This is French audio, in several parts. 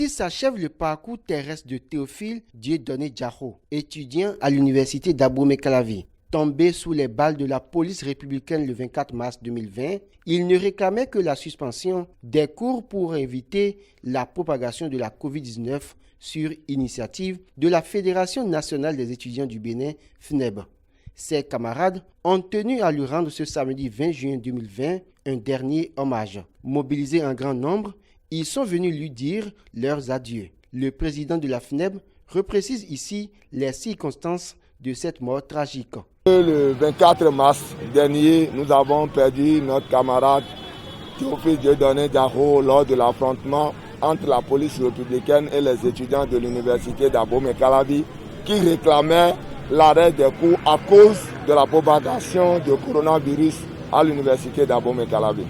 Ainsi s'achève le parcours terrestre de Théophile Dieudonné Diarho, étudiant à l'université d'Abomey-Calavi. Tombé sous les balles de la police républicaine le 24 mars 2020, il ne réclamait que la suspension des cours pour éviter la propagation de la COVID-19 sur initiative de la Fédération nationale des étudiants du Bénin, FNEB. Ses camarades ont tenu à lui rendre ce samedi 20 juin 2020 un dernier hommage. Mobilisés en grand nombre, ils sont venus lui dire leurs adieux. Le président de la FNEB reprécise ici les circonstances de cette mort tragique. Le 24 mars dernier, nous avons perdu notre camarade Théophile Dieudonné Diarho lors de l'affrontement entre la police républicaine et les étudiants de l'université d'Abomey-Calavi qui réclamaient l'arrêt des cours à cause de la propagation du coronavirus à l'université d'Abomey-Calavi.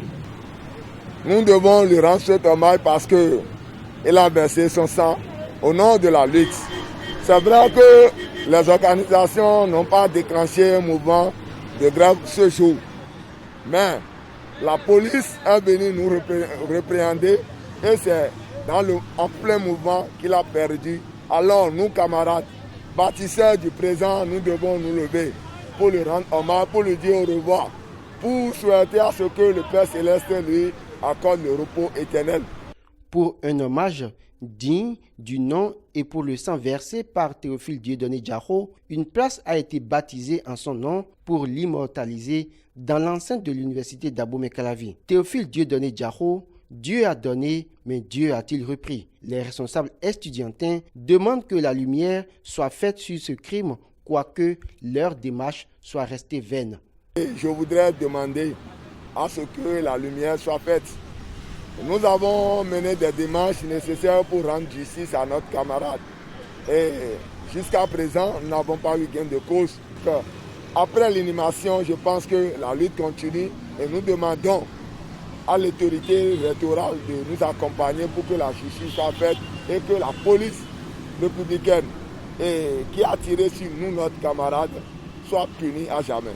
Nous devons lui rendre cet hommage parce qu'il a versé son sang au nom de la lutte. C'est vrai que les organisations n'ont pas déclenché un mouvement de grève ce jour, mais la police est venue nous répréhender et c'est en plein mouvement qu'il a perdu. Alors nous, camarades, bâtisseurs du présent, nous devons nous lever pour lui rendre hommage, pour lui dire au revoir, pour souhaiter à ce que le Père Céleste lui accorde le repos éternel. Pour un hommage digne du nom et pour le sang versé par Théophile Dieudonné Diarho, une place a été baptisée en son nom pour l'immortaliser dans l'enceinte de l'université d'Abomey-Calavi. Théophile Dieudonné Diarho, Dieu a donné, mais Dieu a-t-il repris? Les responsables estudiantins demandent que la lumière soit faite sur ce crime, quoique leur démarche soit restée vaine. Je voudrais demander à ce que la lumière soit faite. Nous avons mené des démarches nécessaires pour rendre justice à notre camarade. Et jusqu'à présent, nous n'avons pas eu gain de cause. Après l'inhumation, je pense que la lutte continue et nous demandons à l'autorité rectorale de nous accompagner pour que la justice soit faite et que la police républicaine qui a tiré sur nous, notre camarade, soit punie à jamais.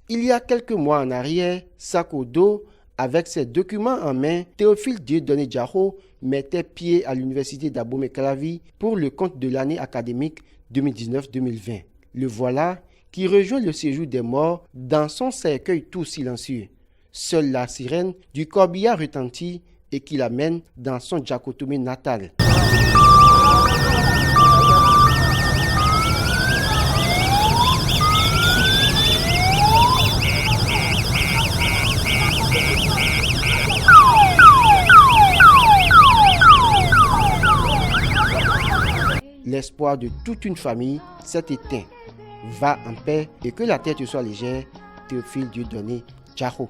Il y a quelques mois en arrière, sac au dos, avec ses documents en main, Théophile Dieudonné Diarho mettait pied à l'université d'Abomey-Calavi pour le compte de l'année académique 2019-2020. Le voilà qui rejoint le séjour des morts dans son cercueil tout silencieux. Seule la sirène du corbillard retentit et qui l'amène dans son Djakotomé natal. L'espoir de toute une famille s'est éteint. Va en paix et que la tête soit légère. Théophile Dieudonné Diarho.